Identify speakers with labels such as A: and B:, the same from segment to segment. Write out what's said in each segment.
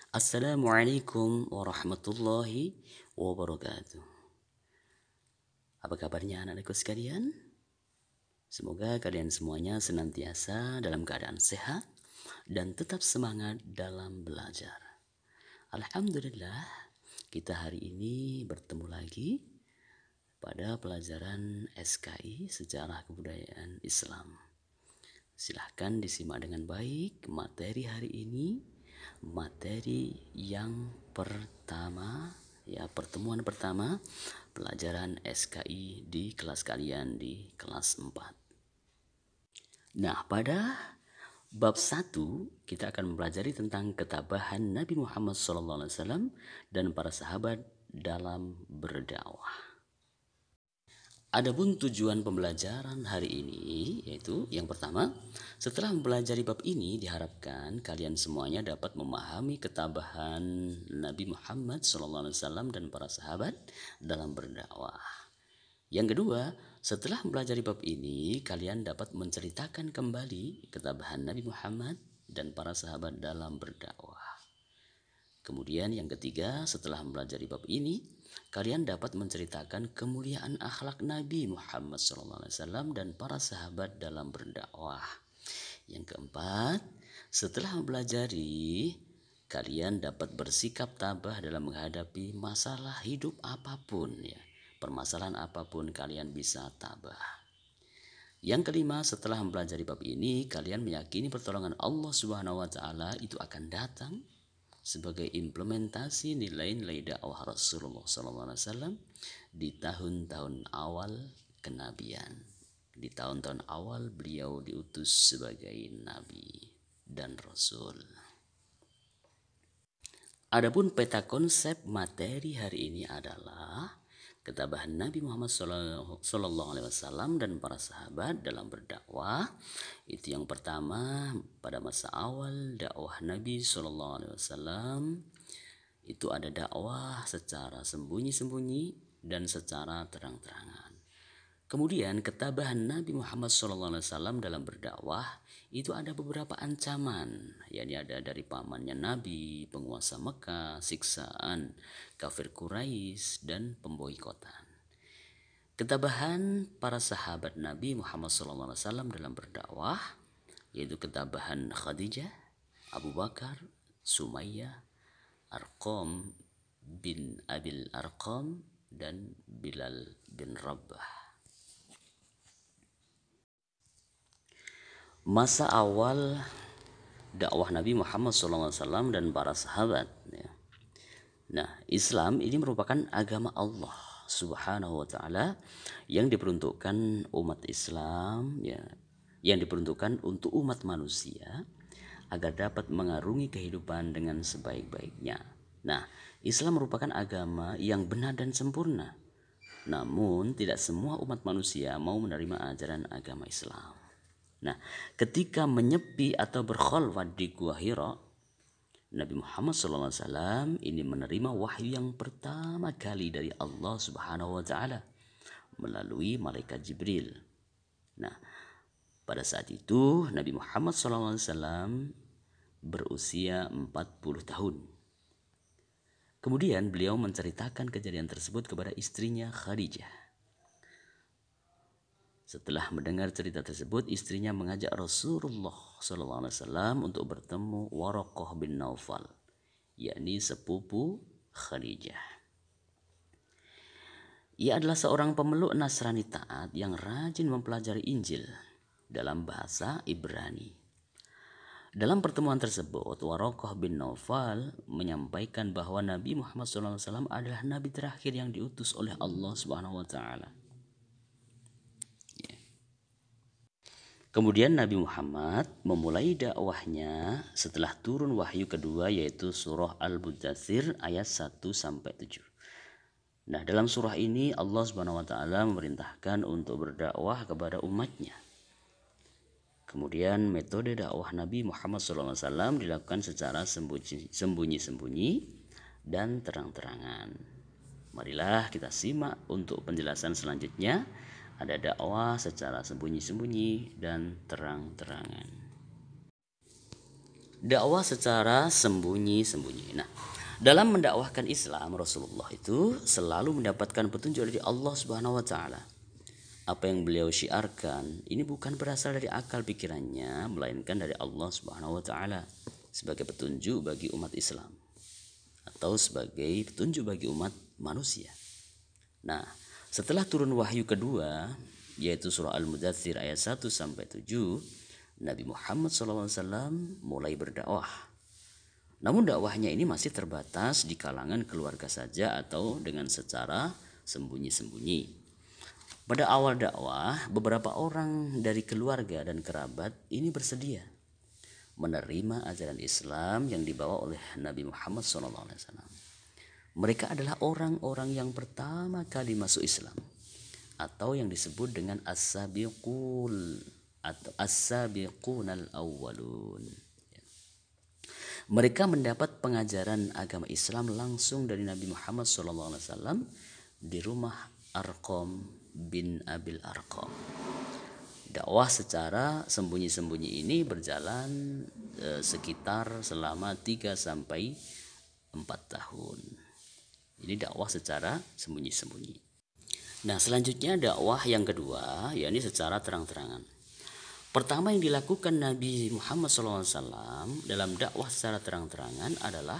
A: Assalamualaikum warahmatullahi wabarakatuh. Apa kabarnya anak-anakku sekalian? Semoga kalian semuanya senantiasa dalam keadaan sehat dan tetap semangat dalam belajar. Alhamdulillah, kita hari ini bertemu lagi pada pelajaran SKI Sejarah Kebudayaan Islam. Silahkan disimak dengan baik materi hari ini. Materi yang pertama, pertemuan pertama pelajaran SKI di kelas kalian di kelas 4. Nah, pada bab 1 kita akan mempelajari tentang ketabahan Nabi Muhammad SAW dan para sahabat dalam berdakwah. Adapun tujuan pembelajaran hari ini yaitu yang pertama, setelah mempelajari bab ini diharapkan kalian semuanya dapat memahami ketabahan Nabi Muhammad SAW dan para sahabat dalam berdakwah. Yang kedua, setelah mempelajari bab ini kalian dapat menceritakan kembali ketabahan Nabi Muhammad dan para sahabat dalam berdakwah. Kemudian yang ketiga, setelah mempelajari bab ini, kalian dapat menceritakan kemuliaan akhlak Nabi Muhammad SAW dan para sahabat dalam berdakwah. Yang keempat, setelah mempelajari, kalian dapat bersikap tabah dalam menghadapi masalah hidup apapun ya. Permasalahan apapun kalian bisa tabah. Yang kelima, setelah mempelajari bab ini, kalian meyakini pertolongan Allah Subhanahu wa taala itu akan datang sebagai implementasi nilai-nilai dakwah Rasulullah SAW di tahun-tahun awal kenabian. Di tahun-tahun awal beliau diutus sebagai nabi dan rasul. Adapun peta konsep materi hari ini adalah ketabahan Nabi Muhammad SAW dan para sahabat dalam berdakwah. Itu yang pertama, pada masa awal dakwah Nabi SAW itu ada dakwah secara sembunyi-sembunyi dan secara terang-terangan. Kemudian ketabahan Nabi Muhammad SAW dalam berdakwah itu ada beberapa ancaman, yakni ada dari pamannya Nabi, penguasa Mekah, siksaan kafir Quraisy dan pemboikotan. Ketabahan para sahabat Nabi Muhammad SAW dalam berdakwah yaitu ketabahan Khadijah, Abu Bakar, Sumayyah, Arqam bin Abil Arqam dan Bilal bin Rabah. Masa awal dakwah Nabi Muhammad SAW dan para sahabat ya. Nah, Islam ini merupakan agama Allah Subhanahu wa taala yang diperuntukkan umat Islam ya, yang diperuntukkan untuk umat manusia agar dapat mengarungi kehidupan dengan sebaik-baiknya. Nah, Islam merupakan agama yang benar dan sempurna. Namun, tidak semua umat manusia mau menerima ajaran agama Islam. Nah, ketika menyepi atau berkhalwat di Gua Hira, Nabi Muhammad SAW ini menerima wahyu yang pertama kali dari Allah Subhanahu wa taala melalui malaikat Jibril. Nah, pada saat itu Nabi Muhammad SAW berusia 40 tahun. Kemudian beliau menceritakan kejadian tersebut kepada istrinya Khadijah. Setelah mendengar cerita tersebut, istrinya mengajak Rasulullah SAW untuk bertemu Waraqah bin Naufal, yakni sepupu Khadijah. Ia adalah seorang pemeluk Nasrani taat yang rajin mempelajari Injil dalam bahasa Ibrani. Dalam pertemuan tersebut, Waraqah bin Naufal menyampaikan bahwa Nabi Muhammad SAW adalah nabi terakhir yang diutus oleh Allah Subhanahu wa taala. Kemudian Nabi Muhammad memulai dakwahnya setelah turun wahyu kedua yaitu surah Al-Mudaththir ayat 1-7. Nah, dalam surah ini Allah Subhanahu wa taala memerintahkan untuk berdakwah kepada umatnya. Kemudian metode dakwah Nabi Muhammad SAW dilakukan secara sembunyi-sembunyi dan terang-terangan. Marilah kita simak untuk penjelasan selanjutnya. Ada dakwah secara sembunyi-sembunyi dan terang-terangan. dakwah secara sembunyi-sembunyi. Nah, dalam mendakwahkan Islam, Rasulullah itu selalu mendapatkan petunjuk dari Allah Subhanahu wa taala. Apa yang beliau syiarkan ini bukan berasal dari akal pikirannya, melainkan dari Allah Subhanahu wa taala sebagai petunjuk bagi umat Islam atau sebagai petunjuk bagi umat manusia. Nah, setelah turun wahyu kedua yaitu surah Al-Mudaththir ayat 1 sampai 7, Nabi Muhammad SAW mulai berdakwah. Namun dakwahnya ini masih terbatas di kalangan keluarga saja atau dengan secara sembunyi-sembunyi. Pada awal dakwah, beberapa orang dari keluarga dan kerabat ini bersedia menerima ajaran Islam yang dibawa oleh Nabi Muhammad SAW. Mereka adalah orang-orang yang pertama kali masuk Islam atau yang disebut dengan as-sabiqul atau as-sabiqunal awwalun. Mereka mendapat pengajaran agama Islam langsung dari Nabi Muhammad SAW di rumah Arqam bin Abil Arqam. Dakwah secara sembunyi-sembunyi ini berjalan sekitar selama 3 sampai 4 tahun. Ini dakwah secara sembunyi-sembunyi. Nah, selanjutnya dakwah yang kedua, yakni secara terang-terangan. Pertama yang dilakukan Nabi Muhammad SAW dalam dakwah secara terang-terangan adalah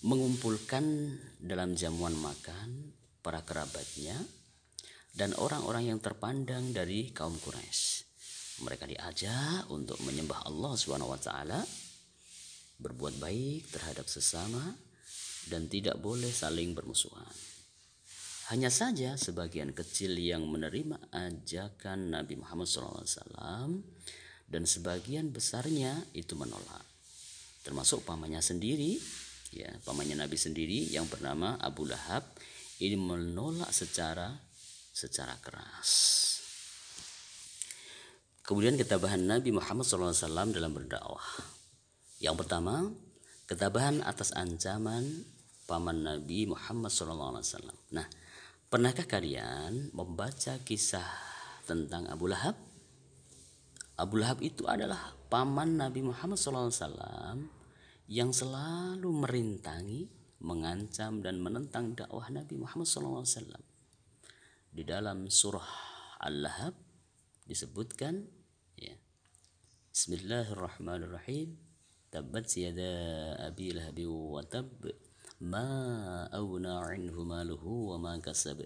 A: mengumpulkan dalam jamuan makan para kerabatnya dan orang-orang yang terpandang dari kaum Quraisy. Mereka diajak untuk menyembah Allah SWT, berbuat baik terhadap sesama, dan tidak boleh saling bermusuhan. Hanya saja sebagian kecil yang menerima ajakan Nabi Muhammad SAW dan sebagian besarnya itu menolak. Termasuk pamannya sendiri, ya, pamannya Nabi sendiri yang bernama Abu Lahab ini menolak secara keras. Kemudian ketabahan Nabi Muhammad SAW dalam berdakwah. Yang pertama, ketabahan atas ancaman paman Nabi Muhammad SAW. Nah, pernahkah kalian membaca kisah tentang Abu Lahab? Abu Lahab itu adalah paman Nabi Muhammad SAW yang selalu merintangi, mengancam dan menentang dakwah Nabi Muhammad SAW. Di dalam surah Al-Lahab disebutkan, ya, Bismillahirrahmanirrahim. Tabbat yada abi lahab wa tab ma aghna anhu maluhu wa ma kasab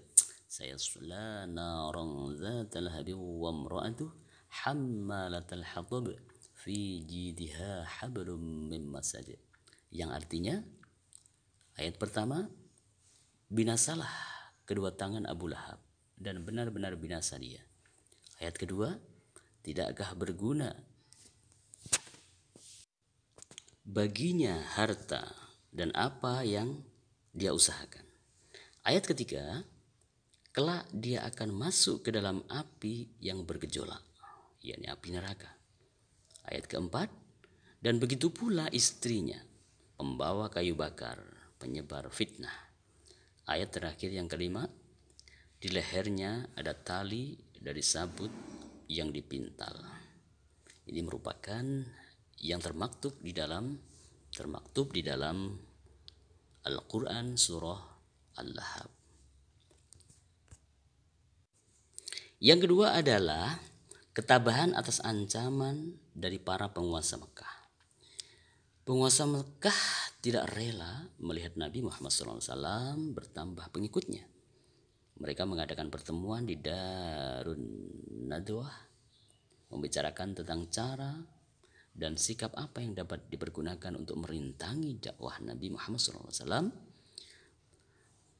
A: sayasla naran zata lahab wa imra'atuhu hammalatal hatab fi jidha hablum min masad. Yang artinya, ayat pertama, binasalah kedua tangan Abu Lahab dan benar-benar binasa dia. Ayat kedua, tidakkah berguna baginya harta dan apa yang dia usahakan. Ayat ketiga, kelak dia akan masuk ke dalam api yang bergejolak, yakni api neraka. Ayat keempat, dan begitu pula istrinya, pembawa kayu bakar, penyebar fitnah. Ayat terakhir yang kelima, di lehernya ada tali dari sabut yang dipintal. Ini merupakan yang termaktub di dalam Al-Quran surah Al-Lahab. Yang kedua adalah ketabahan atas ancaman dari para penguasa Mekah. Penguasa Mekah tidak rela melihat Nabi Muhammad SAW bertambah pengikutnya. Mereka mengadakan pertemuan di Darun Nadwah, membicarakan tentang cara dan sikap apa yang dapat dipergunakan untuk merintangi dakwah Nabi Muhammad SAW.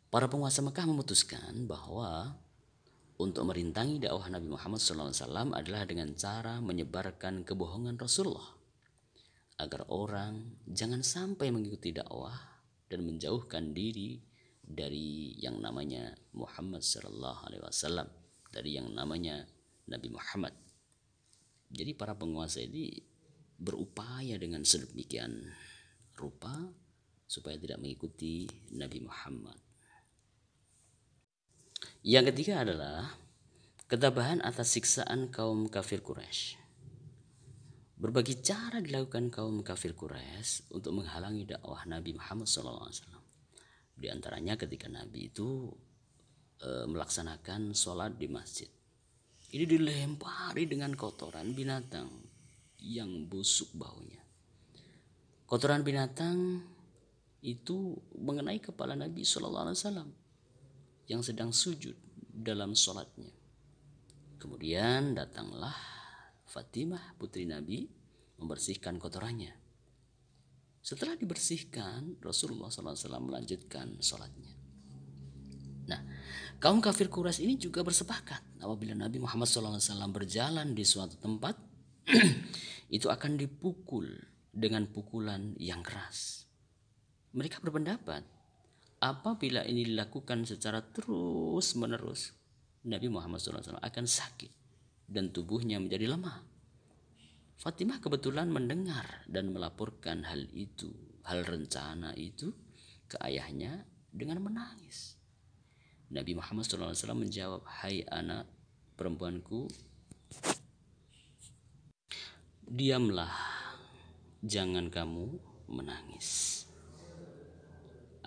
A: Para penguasa Mekah memutuskan bahwa untuk merintangi dakwah Nabi Muhammad SAW adalah dengan cara menyebarkan kebohongan Rasulullah, agar orang jangan sampai mengikuti dakwah dan menjauhkan diri dari yang namanya Muhammad SAW, dari yang namanya Nabi Muhammad. Jadi para penguasa ini berupaya dengan sedemikian rupa supaya tidak mengikuti Nabi Muhammad. Yang ketiga adalah ketabahan atas siksaan kaum kafir Quraisy. Berbagai cara dilakukan kaum kafir Quraisy untuk menghalangi dakwah Nabi Muhammad SAW. Di antaranya ketika Nabi itu melaksanakan sholat di masjid. Ini dilempari dengan kotoran binatang yang busuk baunya. Kotoran binatang itu mengenai kepala Nabi SAW yang sedang sujud dalam sholatnya. Kemudian datanglah Fatimah putri Nabi membersihkan kotorannya. Setelah dibersihkan, Rasulullah SAW melanjutkan sholatnya. Nah, kaum kafir Quraisy ini juga bersepakat apabila Nabi Muhammad SAW berjalan di suatu tempat, itu akan dipukul dengan pukulan yang keras. Mereka berpendapat apabila ini dilakukan secara terus menerus, Nabi Muhammad SAW akan sakit dan tubuhnya menjadi lemah. Fatimah kebetulan mendengar dan melaporkan hal rencana itu ke ayahnya dengan menangis. Nabi Muhammad SAW menjawab, "Hai anak perempuanku, diamlah, jangan kamu menangis.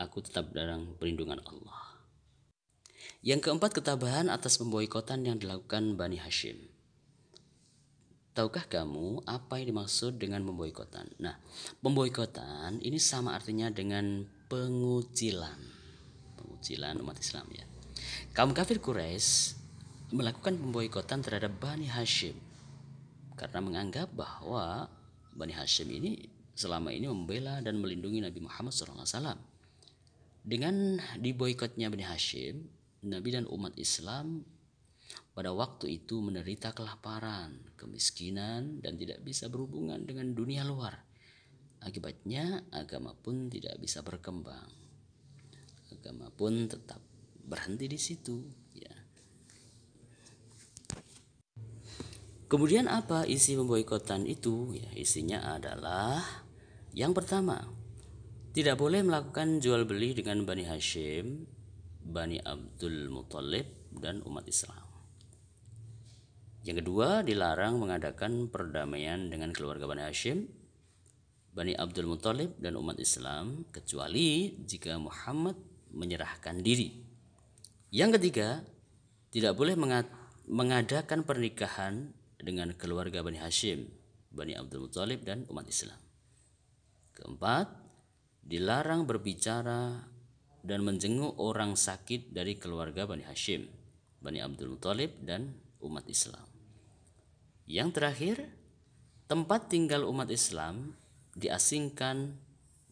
A: Aku tetap dalam perlindungan Allah." Yang keempat, ketabahan atas pemboikotan yang dilakukan Bani Hashim. Tahukah kamu apa yang dimaksud dengan pemboikotan? Nah, pemboikotan ini sama artinya dengan pengucilan umat Islam ya. Kaum kafir Quraisy melakukan pemboikotan terhadap Bani Hashim karena menganggap bahwa Bani Hashim ini selama ini membela dan melindungi Nabi Muhammad SAW. Dengan diboikotnya Bani Hashim, Nabi dan umat Islam pada waktu itu menderita kelaparan, kemiskinan, dan tidak bisa berhubungan dengan dunia luar. Akibatnya agama pun tidak bisa berkembang. Agama pun tetap berhenti di situ. Ya. Kemudian apa isi pemboikotan itu? Ya, isinya adalah yang pertama, tidak boleh melakukan jual beli dengan Bani Hashim, Bani Abdul Muthalib, dan umat Islam. Yang kedua, dilarang mengadakan perdamaian dengan keluarga Bani Hashim, Bani Abdul Muthalib, dan umat Islam kecuali jika Muhammad menyerahkan diri. Yang ketiga, tidak boleh mengadakan pernikahan dengan keluarga Bani Hashim, Bani Abdul Muthalib, dan umat Islam. Keempat, dilarang berbicara dan menjenguk orang sakit dari keluarga Bani Hashim, Bani Abdul Muthalib, dan umat Islam. Yang terakhir, tempat tinggal umat Islam diasingkan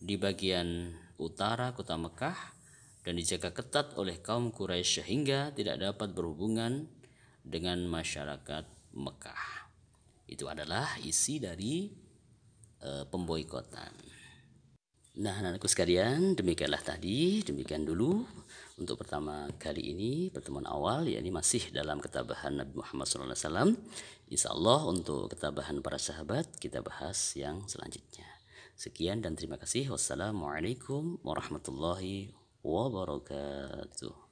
A: di bagian utara kota Mekah dan dijaga ketat oleh kaum Quraisy sehingga tidak dapat berhubungan dengan masyarakat Mekah. Itu adalah isi dari pemboikotan. Nah, anak-anakku sekalian, demikian dulu untuk pertama kali ini, pertemuan awal, yakni masih dalam ketabahan Nabi Muhammad SAW. Insya Allah untuk ketabahan para sahabat kita bahas yang selanjutnya. Sekian dan terima kasih. Wassalamualaikum warahmatullahi wabarakatuh.